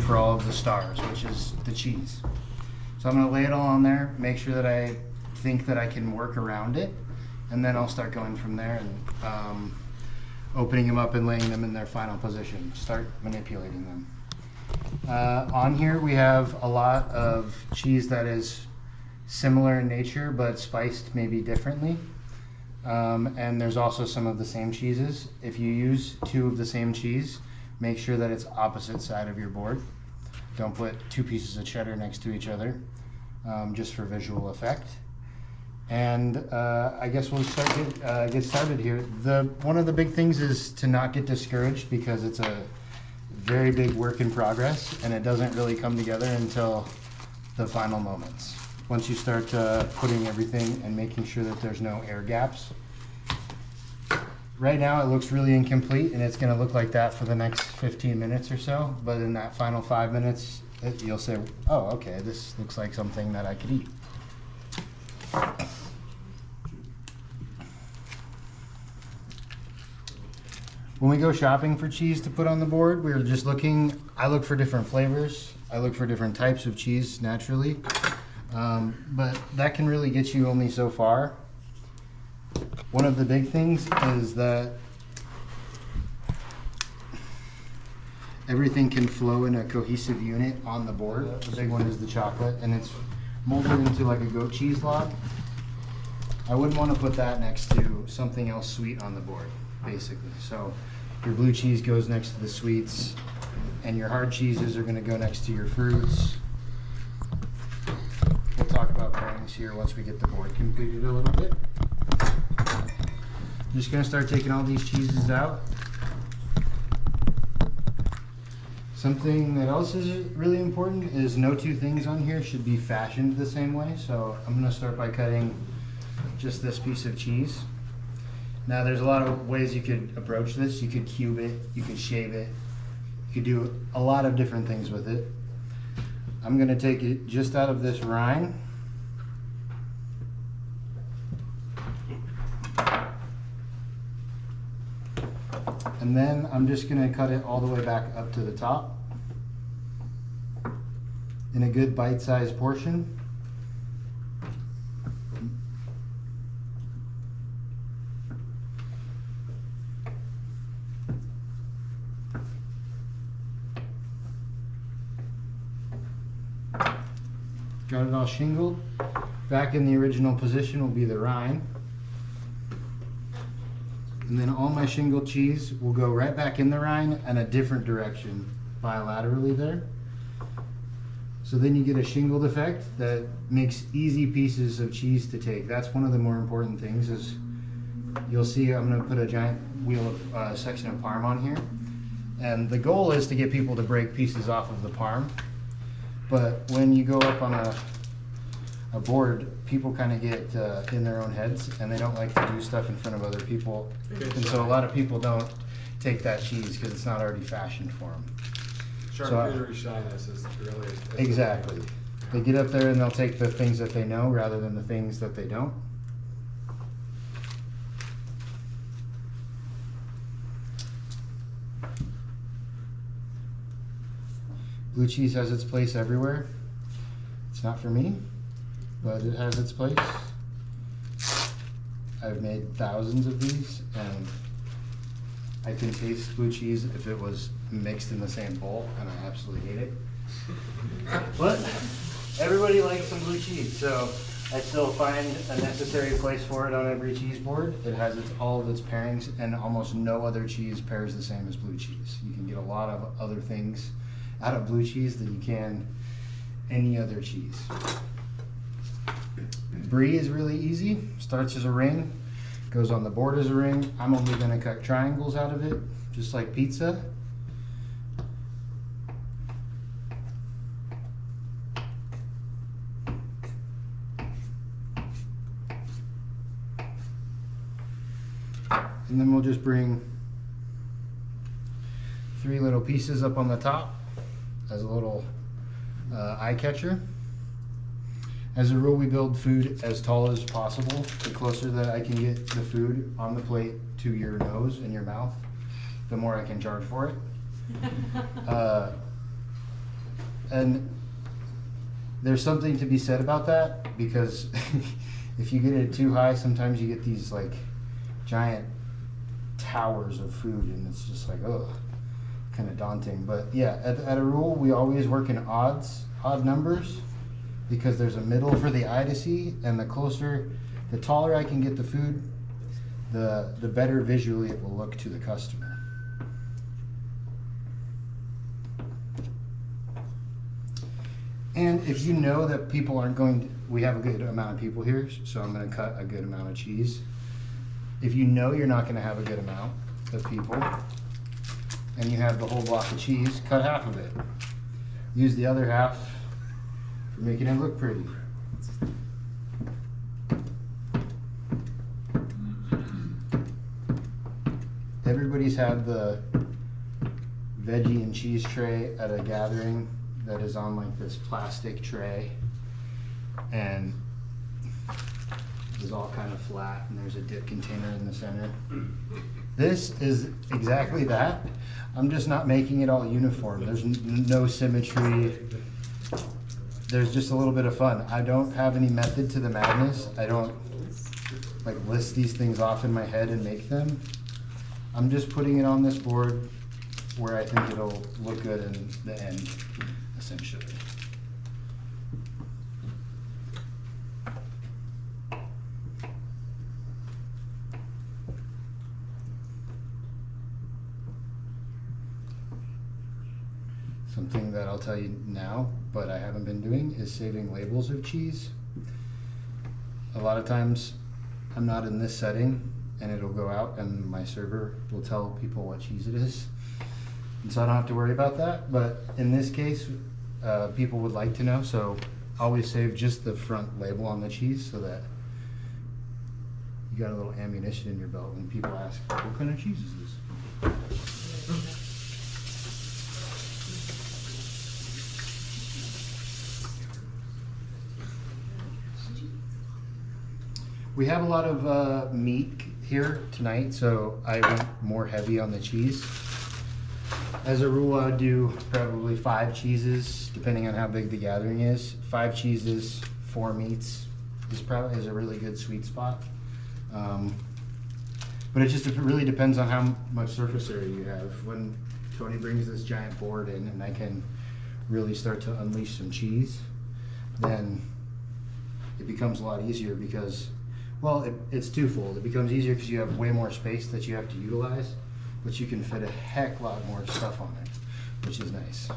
for all of the stars, which is the cheese. So I'm gonna lay it all on there, make sure that I think that I can work around it, and then I'll start going from there and opening them up and laying them in their final position, start manipulating them. On here we have a lot of cheese that is similar in nature but spiced maybe differently. And there's also some of the same cheeses. If you use two of the same cheese, make sure that it's opposite side of your board. Don't put two pieces of cheddar next to each other, just for visual effect. And I guess we'll get started here. One of the big things is to not get discouraged, because it's a very big work in progress and it doesn't really come together until the final moments. Once you start putting everything and making sure that there's no air gaps. Right now it looks really incomplete, and it's going to look like that for the next 15 minutes or so, but in that final 5 minutes you'll say, oh, okay, this looks like something that I could eat. When we go shopping for cheese to put on the board, we're just I look for different flavors, I look for different types of cheese naturally. But that can really get you only so far. One of the big things is that everything can flow in a cohesive unit on the board. The big one is the chocolate, and it's molded into like a goat cheese log. I wouldn't want to put that next to something else sweet on the board, basically. So your blue cheese goes next to the sweets, and your hard cheeses are going to go next to your fruits. We'll talk about pairings here once we get the board completed a little bit. I'm just going to start taking all these cheeses out. Something that else is really important is no two things on here should be fashioned the same way. So I'm going to start by cutting just this piece of cheese. Now there's a lot of ways you could approach this. You could cube it, you could shave it, you could do a lot of different things with it. I'm going to take it just out of this rind. And then I'm just going to cut it all the way back up to the top in a good bite-sized portion. Got it all shingled. Back in the original position will be the rind. And then all my shingled cheese will go right back in the rind and a different direction bilaterally there. So then you get a shingled effect that makes easy pieces of cheese to take. That's one of the more important things. Is you'll see I'm going to put a giant wheel of section of parm on here. And the goal is to get people to break pieces off of the parm. But when you go up on a board, people kind of get in their own heads, and they don't like to do stuff in front of other people. And so a lot of people don't take that cheese because it's not already fashioned for them. Charcuterie shyness is really... Exactly. They get up there and they'll take the things that they know rather than the things that they don't. Blue cheese has its place everywhere. It's not for me, but it has its place. I've made thousands of these, and I can taste blue cheese if it was mixed in the same bowl, and I absolutely hate it. But everybody likes some blue cheese, so I still find a necessary place for it on every cheese board. It has all of its pairings, and almost no other cheese pairs the same as blue cheese. You can get a lot of other things out of blue cheese than you can any other cheese. Brie is really easy. Starts as a ring, goes on the board as a ring. I'm only going to cut triangles out of it, just like pizza. And then we'll just bring 3 little pieces up on the top as a little eye catcher. As a rule, we build food as tall as possible. The closer that I can get the food on the plate to your nose and your mouth, the more I can charge for it. and there's something to be said about that, because if you get it too high, sometimes you get these like giant towers of food, and it's just like, oh, kind of daunting. But yeah, at a rule, we always work in odd numbers, because there's a middle for the eye to see, and the taller I can get the food, the better visually it will look to the customer. And if you know that people aren't going to, we have a good amount of people here, so I'm going to cut a good amount of cheese. If you know you're not going to have a good amount of people, and you have the whole block of cheese, cut half of it. Use the other half for making it look pretty. Everybody's had the veggie and cheese tray at a gathering that is on like this plastic tray, and is all kind of flat, and there's a dip container in the center. This is exactly that. I'm just not making it all uniform. There's no symmetry. There's just a little bit of fun. I don't have any method to the madness. I don't like list these things off in my head and make them. I'm just putting it on this board where I think it'll look good in the end, essentially. Something that I'll tell you now, but I haven't been doing, is saving labels of cheese. A lot of times I'm not in this setting, and it'll go out and my server will tell people what cheese it is. And so I don't have to worry about that, but in this case, people would like to know, so always save just the front label on the cheese so that you got a little ammunition in your belt when people ask, what kind of cheese is this? We have a lot of meat here tonight, so I went more heavy on the cheese. As a rule, I would do probably 5 cheeses, depending on how big the gathering is. 5 cheeses, 4 meats is a really good sweet spot. But it really depends on how much surface area you have. When Tony brings this giant board in and I can really start to unleash some cheese, then it becomes a lot easier because, well, it's twofold. It becomes easier because you have way more space that you have to utilize, but you can fit a heck lot more stuff on it, which is nice.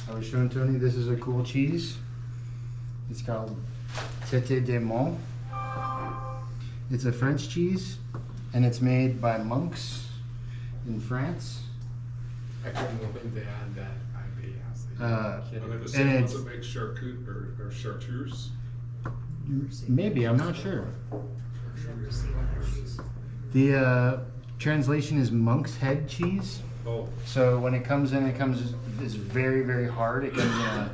I was showing Tony, this is a cool cheese. It's called Tête de Mont. It's a French cheese, and it's made by monks in France. I couldn't believe they had that IB. Are they the same ones that make charcuterie or chartreuse? Maybe, I'm not sure. The translation is monk's head cheese. Oh. So when it comes in, it's very, very hard. It comes in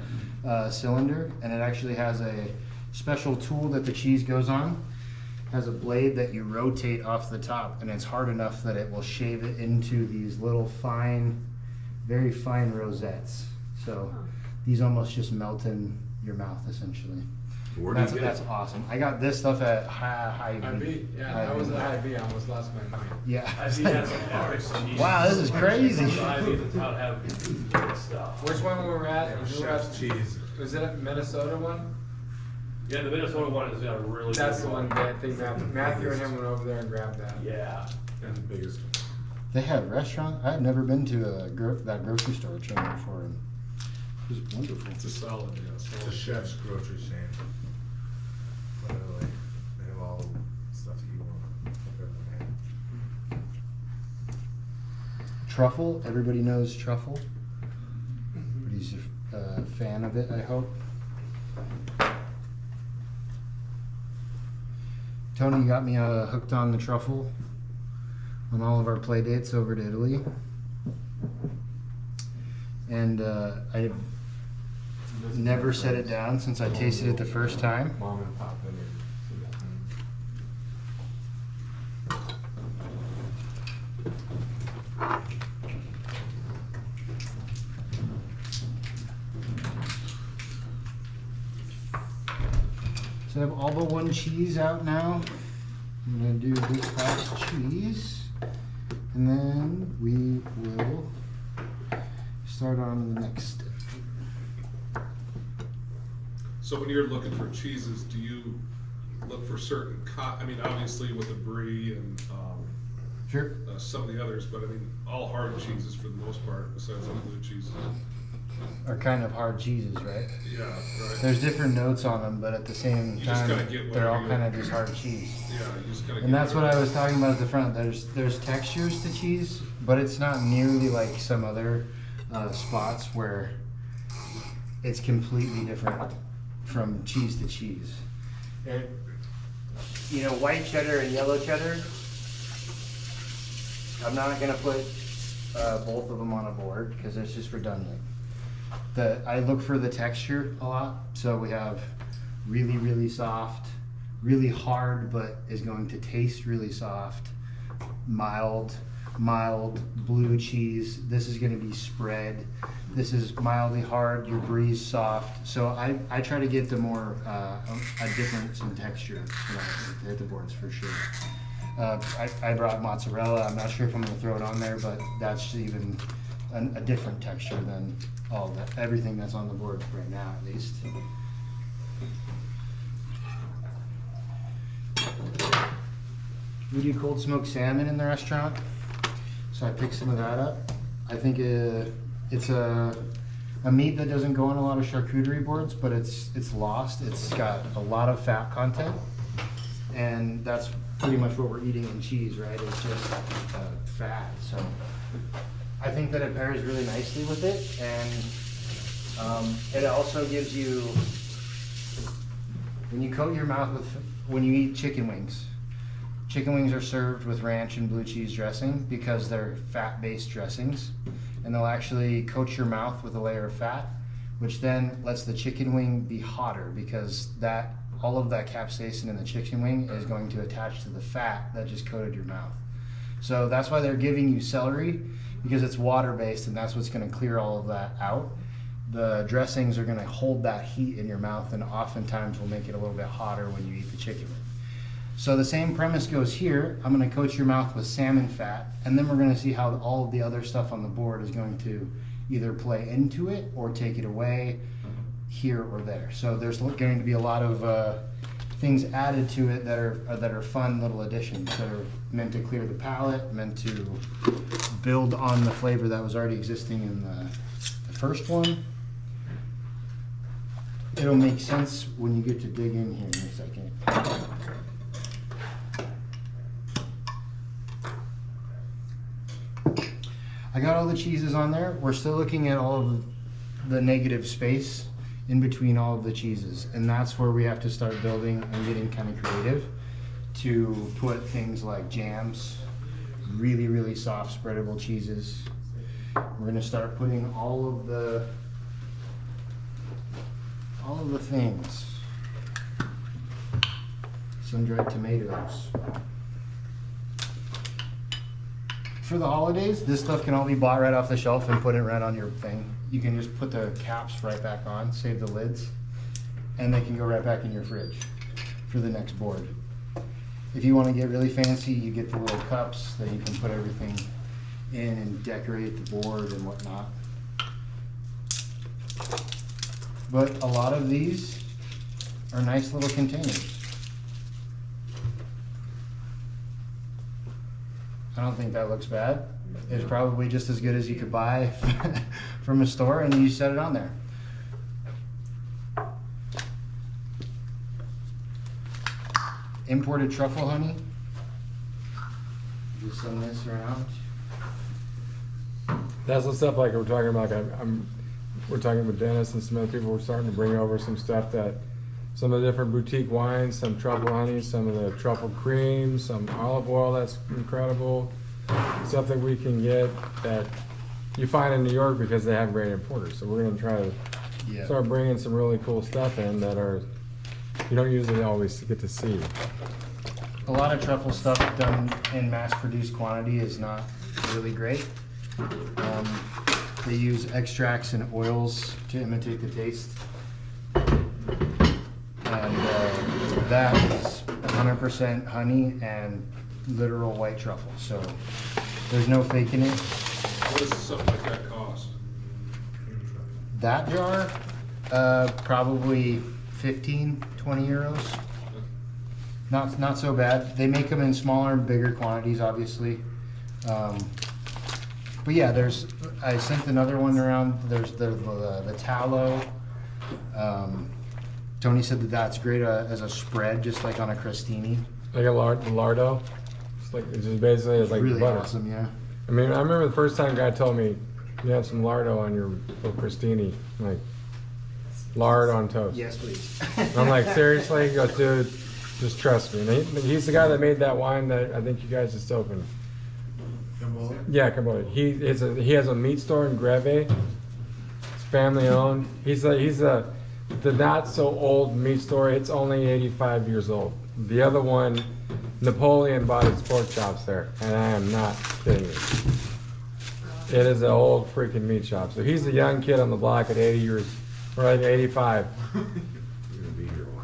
a cylinder, and it actually has a special tool that the cheese goes on. It has a blade that you rotate off the top, and it's hard enough that it will shave it into these little fine, very fine rosettes. So these almost just melt in your mouth, essentially. Where do you get That's it? awesome. I got this stuff at High IB, yeah, I was at IB. I almost lost my mind. Yeah. IB has some epic cheese. Wow, this is crazy. IB does not have good stuff. Which one we were at? Yeah, We were at- chef's cheese. Was it a Minnesota one? Yeah, the Minnesota one has got a really That's good the one that I think Matthew and him went over there and grabbed that. Yeah. And the biggest one. They have restaurant. I've never been to that grocery store chain before. And it was wonderful. It's a solid, yeah. It's Solid. a chef's grocery chain. Literally, they have all the stuff that you want. Truffle. Everybody knows truffle. Everybody's a fan of it, I hope. Tony got me hooked on the truffle on all of our play dates over to Italy. And I've never set it down since I tasted it the first time. Mom and pop in So I have all but one cheese out now. I'm gonna do this last cheese, and then we will start on to the next step. So when you're looking for cheeses, do you look for certain I mean, obviously with the brie and Sure. some of the others, but I mean, all hard cheeses for the most part, besides the blue cheeses. Are kind of hard cheeses, right? Yeah, right. There's different notes on them, but at the same You just time, gotta get they're all whatever kind of just hard cheese. Yeah, you just gotta. And that's what I was talking about at the front. There's textures to cheese, but it's not nearly like some other spots where it's completely different from cheese to cheese. You know, white cheddar and yellow cheddar, I'm not gonna put both of them on a board because it's just redundant. I look for the texture a lot. So we have really, really soft, really hard, but is going to taste really soft, mild blue cheese. This is going to be spread. This is mildly hard, your brie's soft. So I try to get the more, a difference in texture at the boards for sure. I brought mozzarella. I'm not sure if I'm going to throw it on there, but that's even a different texture than everything that's on the board right now, at least. We do cold smoked salmon in the restaurant, so I picked some of that up. I think it's a meat that doesn't go on a lot of charcuterie boards, but it's lost. It's got a lot of fat content, and that's pretty much what we're eating in cheese, right? It's just fat. So I think that it pairs really nicely with it, and it also gives you, when you coat your mouth with, when you eat chicken wings are served with ranch and blue cheese dressing because they're fat-based dressings, and they'll actually coat your mouth with a layer of fat, which then lets the chicken wing be hotter because all of that capsaicin in the chicken wing is going to attach to the fat that just coated your mouth. So that's why they're giving you celery, because it's water-based, and that's what's going to clear all of that out. The dressings are going to hold that heat in your mouth, and oftentimes will make it a little bit hotter when you eat the chicken wing. So the same premise goes here. I'm going to coat your mouth with salmon fat, and then we're going to see how all of the other stuff on the board is going to either play into it or take it away here or there. So there's going to be a lot of things added to it that are fun little additions that are meant to clear the palate, meant to build on the flavor that was already existing in the first one. It'll make sense when you get to dig in here in a second. I got all the cheeses on there. We're still looking at all of the negative space in between all of the cheeses, and that's where we have to start building and getting kind of creative to put things like jams, really, really soft spreadable cheeses. We're going to start putting all of the things. Sun-dried tomatoes. For the holidays, this stuff can all be bought right off the shelf and put it right on your thing. You can just put the caps right back on, save the lids, and they can go right back in your fridge for the next board. If you want to get really fancy, you get the little cups that you can put everything in and decorate the board and whatnot. But a lot of these are nice little containers. I don't think that looks bad. It's probably just as good as you could buy from a store, and you set it on there. Imported truffle honey. Just send this around. That's the stuff like we're talking about. We're talking with Dennis and some other people. We're starting to bring over some stuff that, some of the different boutique wines, some truffle honey, some of the truffle cream, some olive oil that's incredible. Stuff that we can get that you find in New York because they have great importers. So we're going to try to start bringing some really cool stuff in that you don't usually always get to see. A lot of truffle stuff done in mass-produced quantity is not really great. They use extracts and oils to imitate the taste. And that is 100% honey and literal white truffle. So there's no faking it. What does something like that cost? That jar, probably 15, 20 euros. Not so bad. They make them in smaller and bigger quantities, obviously. But yeah, I sent another one around. There's the tallow. Tony said that's great as a spread, just like on a crostini. Like a lardo. It's just basically like Really butter. awesome, yeah. I mean, I remember the first time a guy told me you have some lardo on your crostini, like lard on toast. Yes, please. And I'm like, seriously? He goes, dude, just trust me. And he's the guy that made that wine that I think you guys just opened. Yeah, Cambodia. He has a meat store in Greve. It's family owned. He's the not so old meat store. It's only 85 years old. The other one, Napoleon bought his pork chops there, and I am not kidding you. It is an old freaking meat shop. So he's a young kid on the block at 80 years, or like 85.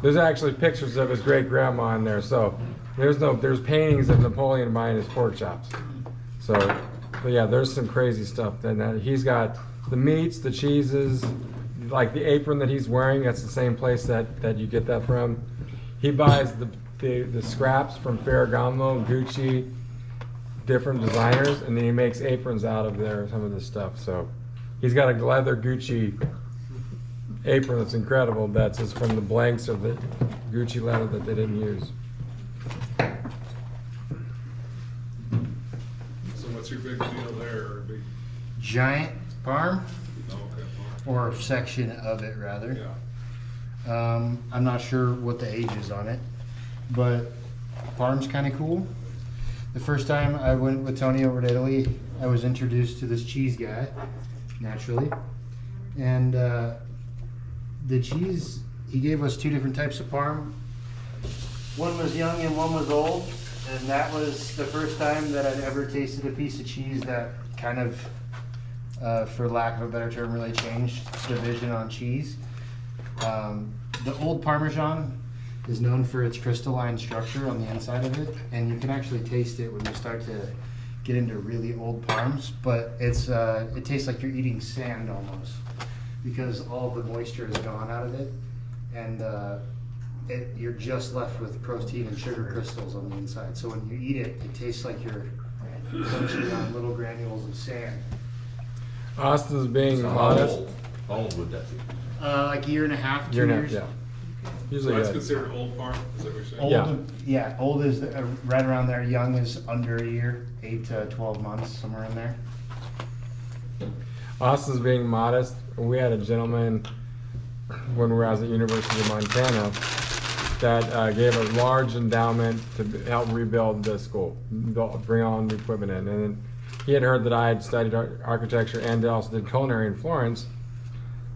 There's actually pictures of his great grandma in there. So there's paintings of Napoleon buying his pork chops. So, but yeah, there's some crazy stuff. Then he's got the meats, the cheeses, like the apron that he's wearing. That's the same place that you get that from. He buys the scraps from Ferragamo, Gucci, different designers, and then he makes aprons out of some of this stuff. So he's got a leather Gucci apron that's incredible. That's just from the blanks of the Gucci leather that they didn't use. So what's your big deal there? Or big, Giant parm, okay, or section of it rather. yeah. I'm not sure what the age is on it, but parm's kind of cool. The first time I went with Tony over to Italy, I was introduced to this cheese guy, naturally. And the cheese, he gave us two different types of parm. One was young and one was old. And that was the first time that I'd ever tasted a piece of cheese that kind of, for lack of a better term, really changed the vision on cheese. The old Parmesan is known for its crystalline structure on the inside of it, and you can actually taste it when you start to get into really old parms. But it tastes like you're eating sand almost, because all the moisture is gone out of it, and you're just left with protein and sugar crystals on the inside. So when you eat it, it tastes like you're crunching on little granules of sand. Austin's being So modest. how old would that be? Like a year and a half, 2 Year and a years. half, yeah. So Usually, that's yeah. considered old parm, is that what you're saying? Old, Yeah. yeah, old is right around there. Young is under a year, 8 to 12 months, somewhere in there. Austin's being modest. We had a gentleman when we were at the University of Montana that gave a large endowment to help rebuild the school, bring all new equipment in. And then he had heard that I had studied architecture and also did culinary in Florence.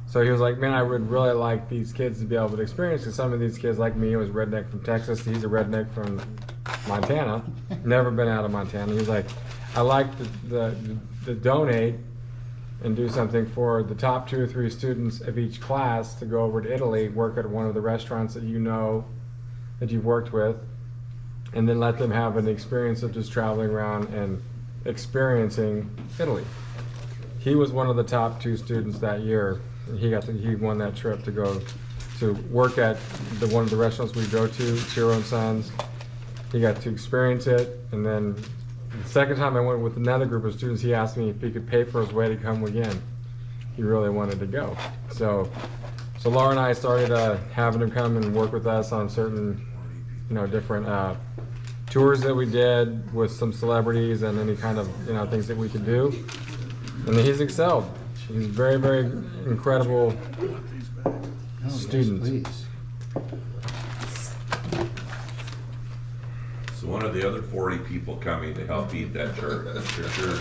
So he was like, man, I would really like these kids to be able to experience, because some of these kids like me was redneck from Texas. He's a redneck from Montana, never been out of Montana. He was like, I like to donate and do something for the top 2 or 3 students of each class to go over to Italy, work at one of the restaurants that you know, that you've worked with, and then let them have an experience of just traveling around and experiencing Italy. He was one of the top 2 students that year. He won that trip to go to work at one of the restaurants we go to, Ciro and Sons. He got to experience it, and then the second time I went with another group of students, he asked me if he could pay for his way to come again. He really wanted to go. So Laura and I started having him come and work with us on certain, different tours that we did with some celebrities and any kind of, things that we could do. And he's excelled. He's very, very incredible student. Please. So when are the other 40 people coming to help eat that charcuterie?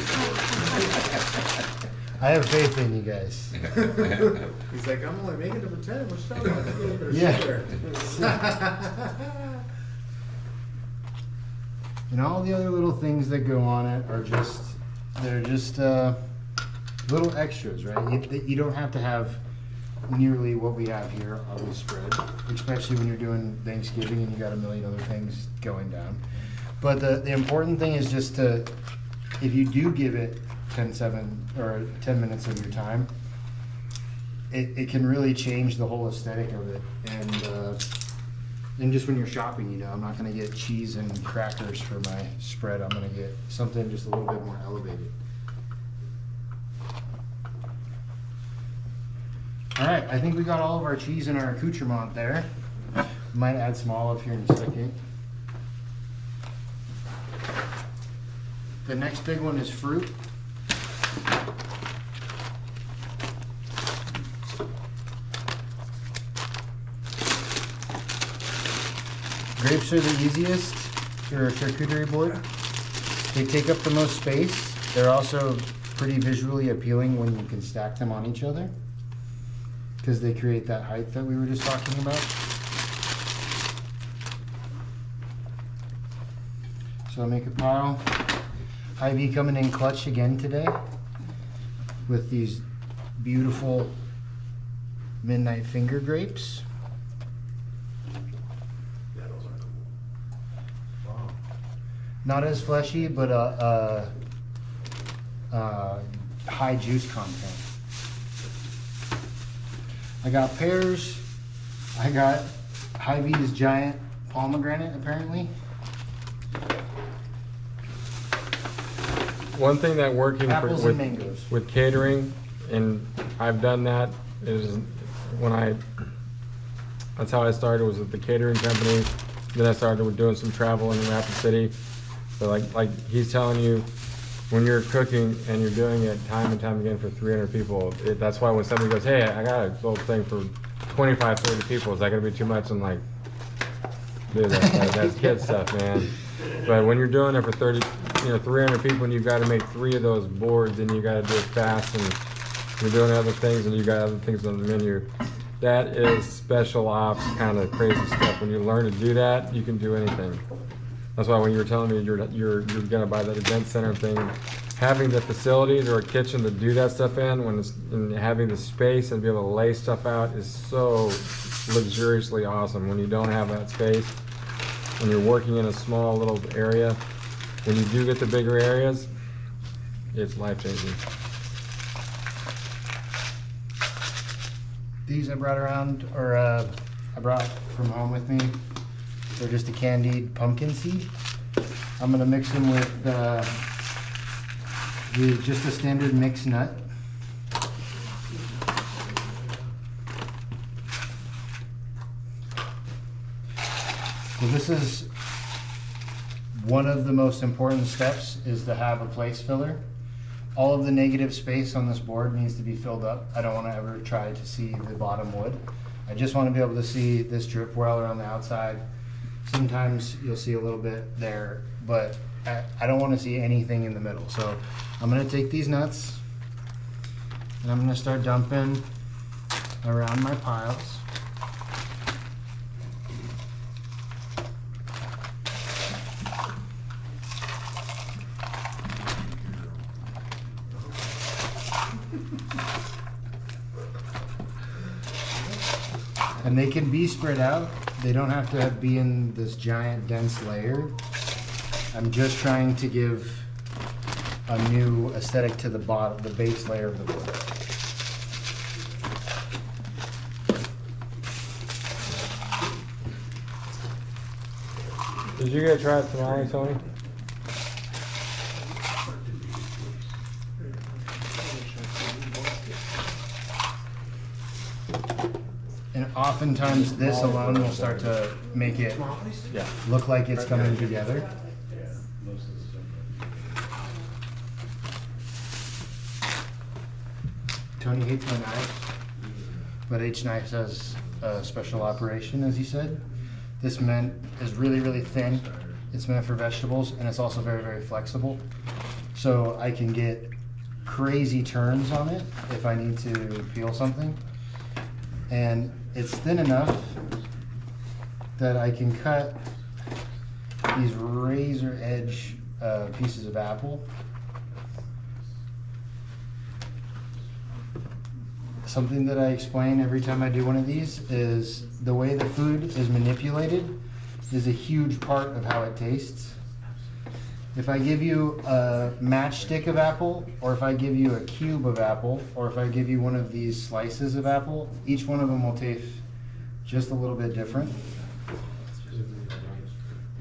I have faith in you guys. He's like, I'm only making it for 10. What's up? Let's get a little bit of Yeah. sugar. And all the other little things that go on it are just they're just little extras, right? You don't have to have nearly what we have here on the spread, especially when you're doing Thanksgiving and you got a million other things going down. But the important thing is just to, if you do give it 10 minutes of your time, it can really change the whole aesthetic of it. And just when you're shopping, you know, I'm not gonna get cheese and crackers for my spread. I'm gonna get something just a little bit more elevated. All right, I think we got all of our cheese and our accoutrement there. Might add some olive here in a second. The next big one is fruit. Grapes are the easiest for a charcuterie board. They take up the most space. They're also pretty visually appealing when you can stack them on each other, because they create that height that we were just talking about. So I'll make a pile. Ivy coming in clutch again today with these beautiful midnight finger grapes. Yeah, those are cool. Wow. Not as fleshy, but high juice content. I got pears. I got Hy-Vee's giant pomegranate, apparently. One thing that working Apples and mangoes. with catering, and I've done that, is that's how I started, was with the catering company. Then I started with doing some travel in Rapid City. But like he's telling you, when you're cooking and you're doing it time and time again for 300 people, that's why when somebody goes, hey, I got a little thing for 25, 30 people, is that gonna be too much? I'm like, dude, that's kid stuff, man. But when you're doing it for 300 people, and you've got to make 3 of those boards, and you got to do it fast, and you're doing other things, and you got other things on the menu, that is special ops kind of crazy stuff. When you learn to do that, you can do anything. That's why when you were telling me you're gonna buy that event center thing, having the facilities or a kitchen to do that stuff in, and having the space and be able to lay stuff out is so luxuriously awesome. When you don't have that space, when you're working in a small little area, when you do get the bigger areas, it's life-changing. These I brought around, or I brought from home with me. They're just a candied pumpkin seed. I'm gonna mix them with just a standard mixed nut. So this is one of the most important steps, is to have a place filler. All of the negative space on this board needs to be filled up. I don't want to ever try to see the bottom wood. I just want to be able to see this drip well around the outside. Sometimes you'll see a little bit there, but I don't want to see anything in the middle. So I'm going to take these nuts and I'm going to start dumping around my piles. And they can be spread out. They don't have to be in this giant dense layer. I'm just trying to give a new aesthetic to the bottom, the base layer of the board. Did you get to try it tamale, Tony? And oftentimes this alone will start to make it look like it's coming together. Tony hates my knives, but each knife has a special operation, as he said. This is really, really thin. It's meant for vegetables, and it's also very, very flexible. So I can get crazy turns on it if I need to peel something. And it's thin enough that I can cut these razor edge pieces of apple something that I explain every time I do one of these is the way the food is manipulated is a huge part of how it tastes. If I give you a matchstick of apple, or if I give you a cube of apple, or if I give you one of these slices of apple, each one of them will taste just a little bit different.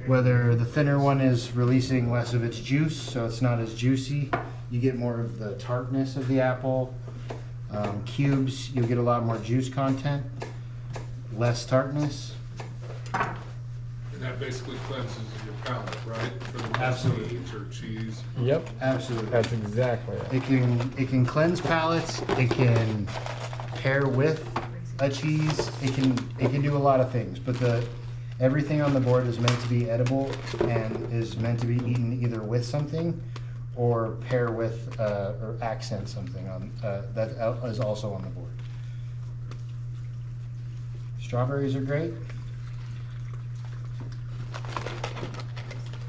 Whether the thinner one is releasing less of its juice, so it's not as juicy, you get more of the tartness of the apple. Cubes, you'll get a lot more juice content, less tartness. And that basically cleanses your palate, right? For the Absolutely. meat or cheese. Yep, Absolutely. that's exactly it. It can cleanse palates. It can pair with a cheese. It can do a lot of things. But everything on the board is meant to be edible and is meant to be eaten either with something or pair with or accent something on that is also on the board. Strawberries are great.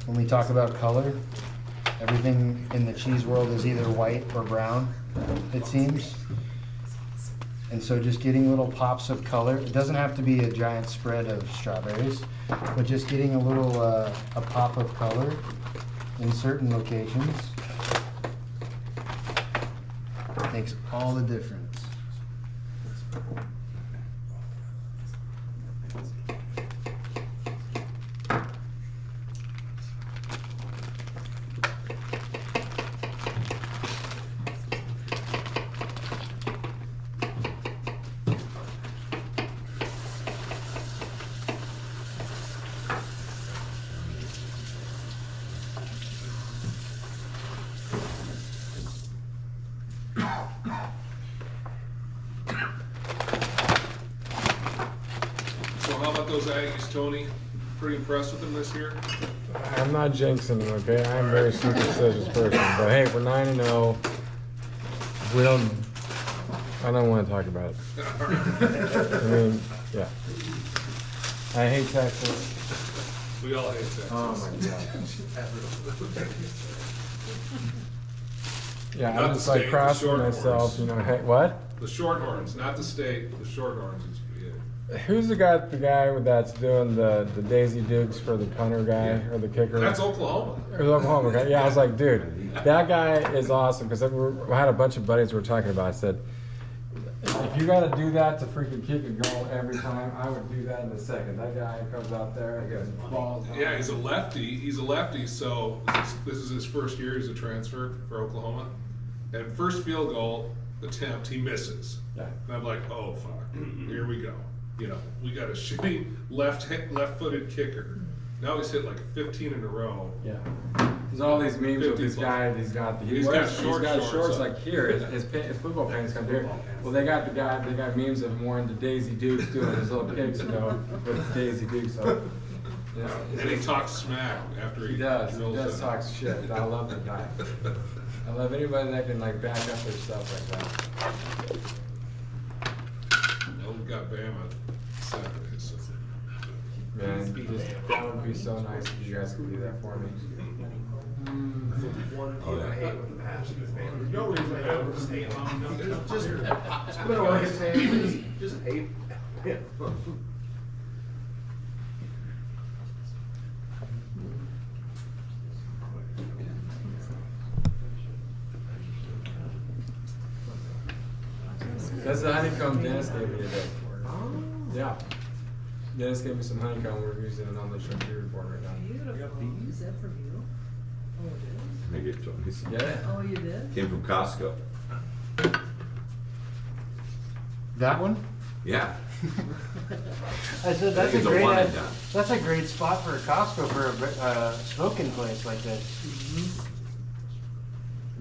When we talk about color, everything in the cheese world is either white or brown, it seems. And so just getting little pops of color, it doesn't have to be a giant spread of strawberries, but just getting a little, a pop of color in certain locations makes all the difference. So how about those Aggies, Tony? Pretty impressed with them this year? I'm not jinxing them, okay? I'm a very superstitious person. But hey, we're 9-0. I don't want to talk about it. I mean, yeah. I hate Texas. We all hate Texas. Oh my god. Yeah, Not I'm the just like state, the crossing short myself, horns. you know, hey, what? The Shorthorns, not the state, the Shorthorns is, yeah. Who's the guy that's doing the Daisy Dukes for the punter guy or the kicker? That's Oklahoma. It was Oklahoma guy. Yeah, I was like, dude, that guy is awesome. Because I had a bunch of buddies we were talking about. I said, if you got to do that to freaking kick a goal every time, I would do that in a second. That guy comes out there and gets balls. Yeah, he's a lefty. He's a lefty, so this is his first year as a transfer for Oklahoma. And first field goal attempt, he misses. Yeah. And I'm like, oh fuck, here we go. You know, we got a shitty left-footed kicker. Now he's hit like 15 in a row. Yeah. There's all these memes with 50 this plus. guy. He's got shorts shorts on. like here. His football pants come here. Well, they got memes of him wearing the Daisy Dukes doing his little kicks, you know, with his Daisy Dukes. So, you know, And he talks smack after he drills does it. talk shit. I love the guy. I love anybody that can like back up their stuff like that. Well, we've got Bama Saturday, so. Man, that would be so nice if you guys could do that for me. Oh, yeah. I hate when the hash is made. There's no reason I ever hate them. Just put it on his hand, just hate. Yeah. That's the honeycomb Dennis gave me today. Yeah. Dennis gave me some honeycomb. We're using it on the charcuterie report right now. Beautiful. Is that from you? Oh, it is? Let me get Tony's. Yeah. Oh, you did? Came from Costco. That one? Yeah. I said I think it's a one and done. that's a great spot for a Costco for a smoking place like this.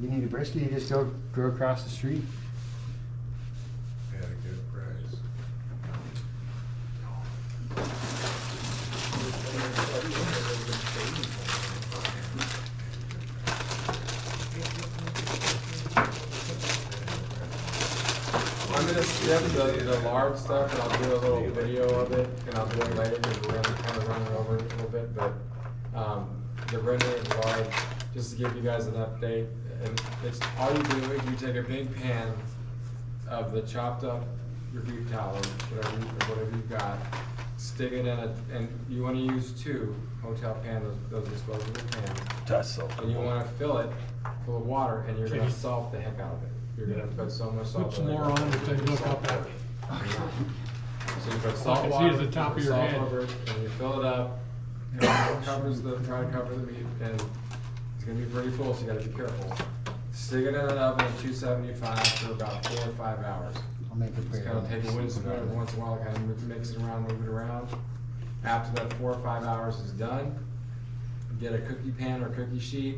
You need a brisket, you just go across the street. Had a good price. I'm gonna skip the large stuff and I'll do a little video of it and I'll do it later because we're kind of running over it a little bit, but the rendering is large, just to give you guys an update. And it's all you do is you take a big pan of the chopped up your beef tallow, whatever you've got, stick it in and you wanna use 2 hotel pans, those disposable pans. That's so And you wanna fill it full of water, and you're gonna salt the heck out of it. You're gonna put so much salt. Put some in it. more on it to look up at. So you put salt I can see water, at the top put of your salt head. over it, and you fill it up. And try to cover the meat, and it's gonna be pretty full, so you gotta be careful. Stick it in an oven at 275 for about 4 or 5 hours. I'll make it Just kind of take a wind spoon every once in a while, kind of mix it around, move it around. After that 4 or 5 hours is done, get a cookie pan or cookie sheet,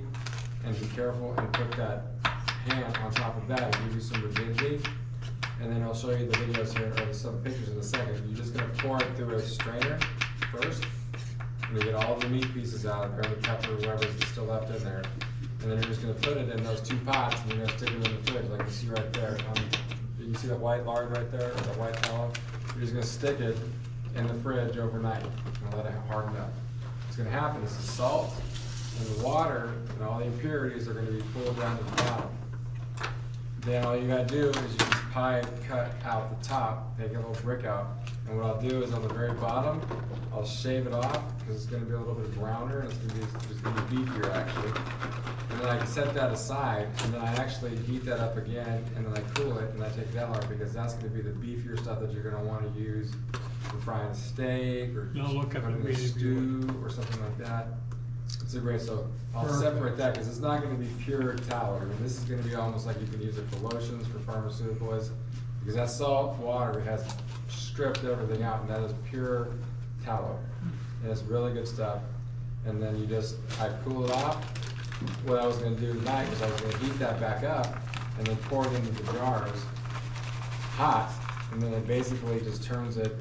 and be careful and put that pan on top of that, and give you some rigidity. And then I'll show you the videos here, or some pictures in a second. You're just gonna pour it through a strainer first, and you get all the meat pieces out, or the pepper, whatever's still left in there. And then you're just gonna put it in those 2 pots, and you're gonna stick them in the fridge, like you see right there. You see that white lard right there, or that white tallow? You're just gonna stick it in the fridge overnight, and let it harden up. What's gonna happen is the salt and the water and all the impurities are gonna be pulled down to the bottom. Then all you gotta do is you just cut out the top, take a little brick out, and what I'll do is on the very bottom, I'll shave it off, because it's gonna be a little bit browner, and it's gonna be beefier actually. And then I can set that aside, and then I actually heat that up again, and then I cool it, and I take that off, because that's gonna be the beefier stuff that you're gonna wanna use for frying a steak, or Now look at the cooking a meat if you stew, or something like that. It's a great, so I'll Perfect. separate that, because it's not gonna be pure tallow. I mean, this is gonna be almost like you can use it for lotions, for pharmaceuticals, because that salt water has stripped everything out, and that is pure tallow. And it's really good stuff. And then I cool it off. What I was gonna do tonight was I was gonna heat that back up, and then pour it into the jars, hot, and then it basically just turns it,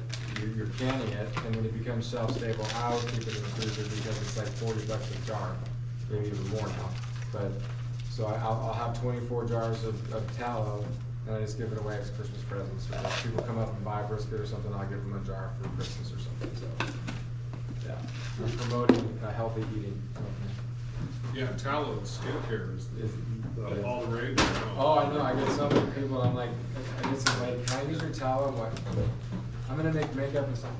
you're canning it, and when it becomes shelf stable, I would keep it in the freezer because it's like $40 a jar, maybe even more now. But, so I'll have 24 jars of tallow, and I just give it away as Christmas presents. Or if people come up and buy brisket or something, I'll give them a jar for Christmas or something, so. Yeah, I'm promoting healthy eating. Yeah, tallow and skincare is all the rage. Oh, I know, I get so many people, I'm like, I get some, like, can I use your tallow? What? I'm gonna make makeup and stuff.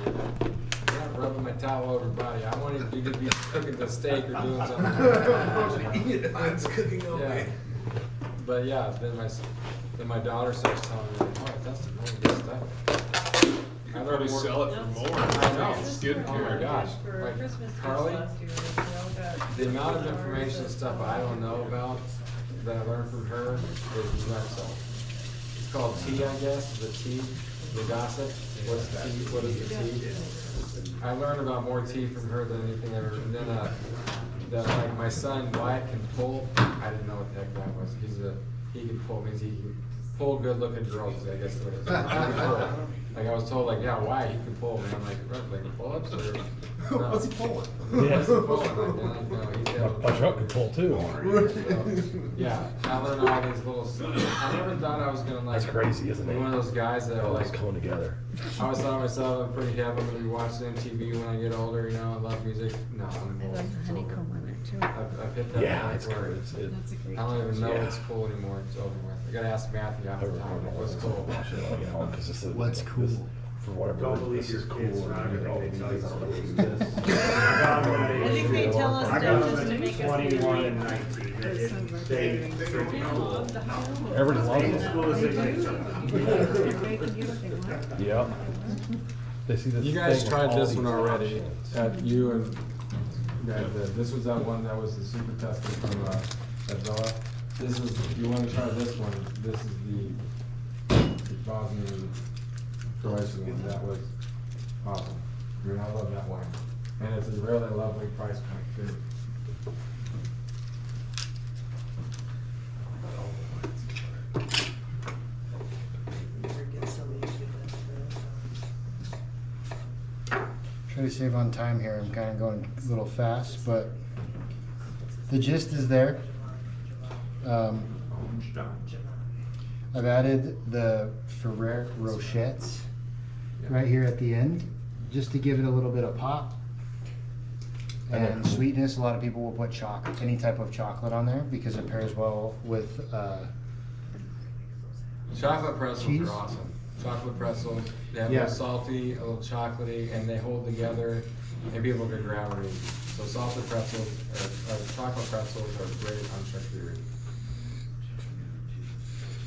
I'm not rubbing my towel over your body, I want you to be cooking the steak or doing something. Mine's cooking on Yeah. me. But yeah, then my daughter starts telling me, oh, that's the really good stuff. You can probably sell it for more. I know. Skincare. Oh my gosh. For Like, Christmas gifts Carly, last year, they all got the amount of $2 information and stuff I don't know about that I learned from her is nuts. It's called tea, I guess, the tea, the gossip. What's the tea? What is the tea? I learned about more tea from her than anything ever. And then that like my son Wyatt can pull. I didn't know what the heck that was. He can pull, means he can pull good-looking girls. I guess what it is. Like I was told, like, yeah, why he can pull, and I'm like, like pull-ups or no. What's he pulling? Yeah, what's he pulling? Like, no, he's able to My truck can pull too. So, yeah, I learned all these little. I never thought I was gonna like. That's crazy, isn't be it? one of those guys that All like. this coming together. I always thought myself, I'm pretty hip. I'm gonna be watching MTV when I get older. You know, I love music. No, I'm I old. like the It's honeycomb over. on it too. I've hit that Yeah, point it's where cool. That's a great. I don't even know Yeah. what's cool anymore. It's over with. I gotta ask Matthew half I the time. remember What's cool? You know, 'cause this is What's cool? For whatever, Don't believe this is your cool. kids and for you get all everything the they music tell on you. this. I think they tell us I stuff got just to make us 21 and feel 19. There's some of our favorites. I love the high school. Everybody loves Same it. school as they They think. do. They can do what they want. Yep. They see this You guys thing with tried all this these one already. options. You and this was that one that was the super testing from Adela. This is, if you want to try this one, this is the Bosnian Croatian one. That was awesome. I mean, I love that wine. And it's a really lovely price point too. Never get somebody to do that. Try to save on time here. I'm kind of going a little fast, but the gist is there. I've added the Ferrero Rochets right here at the end, just to give it a little bit of pop and sweetness. A lot of people will put chocolate, any type of chocolate on there, because it pairs well with Chocolate pretzels Cheese? are awesome. Chocolate pretzels, they have a Yeah. little salty, a little chocolatey, and they hold together, and people can grab them easy. So salted pretzels, or chocolate pretzels are great on charcuterie.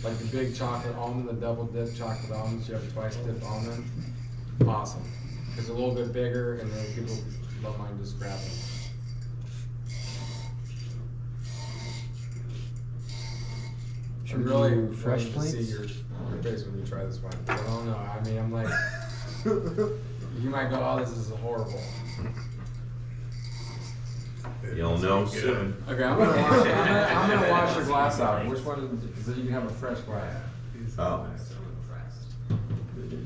Like the big chocolate almond, the double dip chocolate almonds, you have twice dip almond, awesome. It's a little bit bigger, and then people don't mind just grabbing them. Should I'm we really do fresh wanting to see plates? your face when you try this one. I don't know. I mean, I'm like, you might go, "Oh, this is horrible." You'll know soon. Okay, I'm gonna wash your glass out. Which one is so you can have a fresh glass? Oh.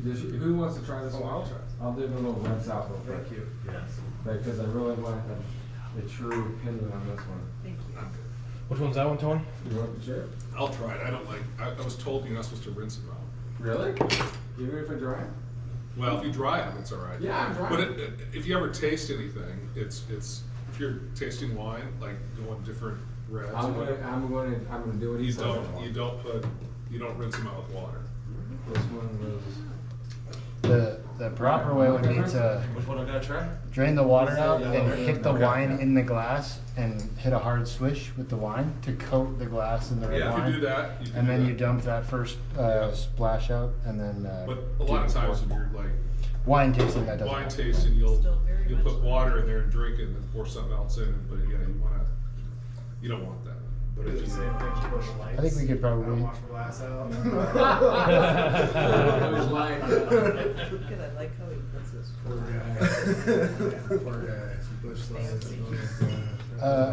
Who wants to try this one? I'll try. I'll do the little rinse out real quick. Thank you. Yes. Because I really want a true opinion on this one. Thank you. Which one's that one, Tony? You want to share? I'll try it. I don't like, I was told you're not supposed to rinse them out. Really? Even if I dry? Well, if you dry them, it's all right. Yeah, I'm drying. But if you ever taste anything, it's if you're tasting wine, like going different reds. I'm or gonna whatever, do what he you says. don't rinse them out with water. This one was. The proper way would be to Which one I gotta try? drain the water out Yeah, and okay. kick the Okay. wine in the glass and hit a hard swish with the wine to coat the glass in the red Yeah. If wine. you do that, you can And do then that. you dump that first splash out and then. But a lot of times when you're like Wine tasting, that doesn't. wine happen. tasting, you'll Still very much put like water in there and drink it and then pour something else in it, but yeah, you don't want that. But Do if the you, same thing with Busch Lights. I think we could I probably. wash my glass out. It was like. Good, I like how he puts his. Poor guy. Busch Lights.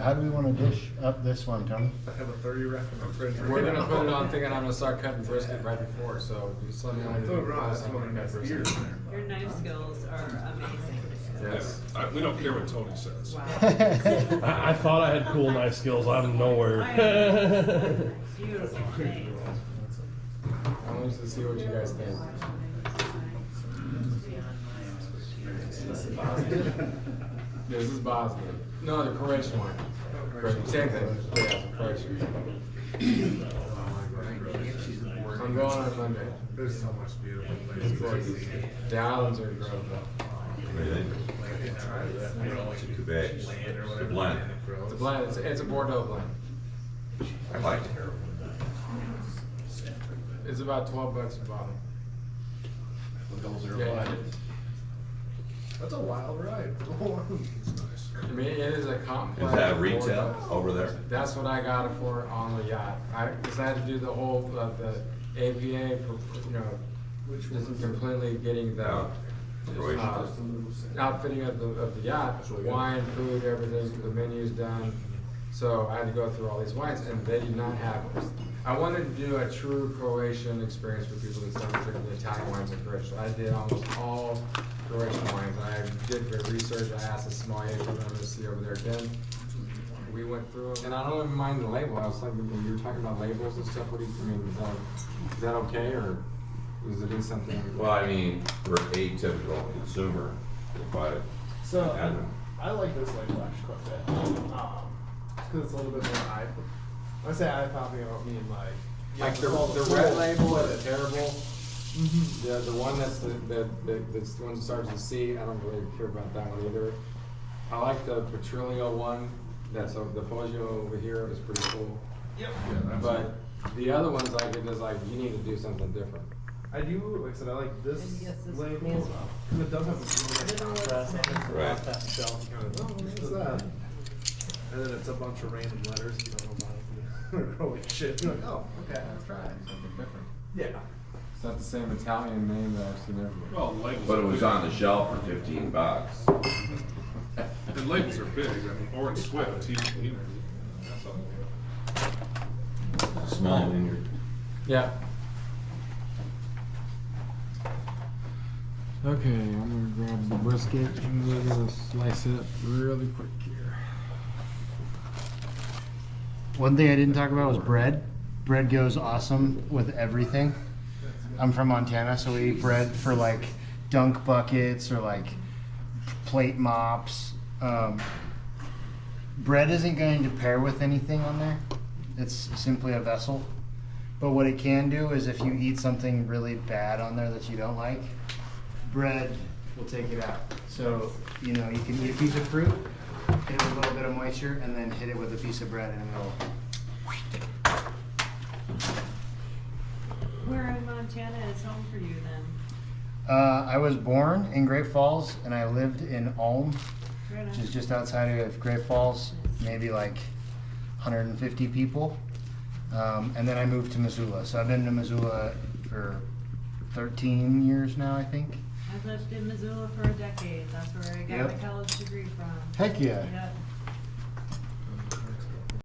How do we want to dish up this one, Tony? I have a 30 rack in my fridge. We're gonna put it on thinking I'm gonna start cutting brisket right before, so just let me know. Don't get me wrong, that's one of my best beers in there. Your knife skills are amazing. Yes. we don't care what Tony says. Wow. I thought I had cool knife skills out of nowhere. Beautiful, thanks. I want to see what you guys think. This is Bosnian. No, the Croatian one. Same thing. Yeah, Croatian. I'm going on Monday. There's so much beautiful It's places. gorgeous. The islands are incredible. Quebec. It's a blend. It's a blend. It's a Bordeaux blend. I like it. It's about $12 a bottle. Yeah, That's a wild ride. It's nice. I mean, it is a complex. Is that retail Bordeaux. over there? That's what I got it for on the yacht. Cause I had to do the whole, the APA, you know, just completely getting the outfitting of the yacht, wine, food, everything, the menu's done. So I had to go through all these wines, and they did not have them. I wanted to do a true Croatian experience for people that's never drinking the Italian wines in Croatia. I did almost all Croatian wines. I did great research. I asked the sommelier if I'm going to see over there again. We went through them, and I don't even mind the label. I was thinking, when you were talking about labels and stuff, what do you, I mean, is that okay, or is it something? Well, I mean, for a typical consumer, if I So, had them. I like this label actually quite a bit. Because it's a little bit more eye. When I say eye popping, I don't mean like. Like the all red full- label is terrible. The one that's that's the one that starts with C, I don't really care about that one either. I like the Petrillo one, that's the Poggio over here is pretty cool. Yep. But the other ones like it is like, you need to do something different. I do, like I said, I like this And yes, this label. me as well. Because it does have a really nice contrast on it. Right. That shelf, kind of, oh, what's that? And then it's a bunch of random letters you don't know about. Holy shit. You're like, oh, okay, let's try it. Something different. Yeah. It's not the same Italian name that I've seen everywhere. Well, labels. But it are was big. on the shelf for $15. And labels are big. I mean, Orange Swift, that's all. Small vineyard. Yeah. Okay, I'm gonna grab the brisket and we're gonna slice it up really quick here. One thing I didn't talk about was bread. Bread goes awesome with everything. I'm from Montana, so we eat bread for like dunk buckets or like plate mops. Bread isn't going to pair with anything on there. It's simply a vessel. But what it can do is if you eat something really bad on there that you don't like, bread will take it out. So, you know, you can eat a piece of fruit, hit it with a little bit of moisture, and then hit it with a piece of bread and it'll. Where in Montana is home for you then? I was born in Great Falls and I lived in Ulm, Right on. which is just outside of Great Falls, maybe like 150 people. And then I moved to Missoula. So I've been to Missoula for 13 years now, I think. I've lived in Missoula for a decade. That's where I got Yep. my college degree from. Heck yeah. Yep.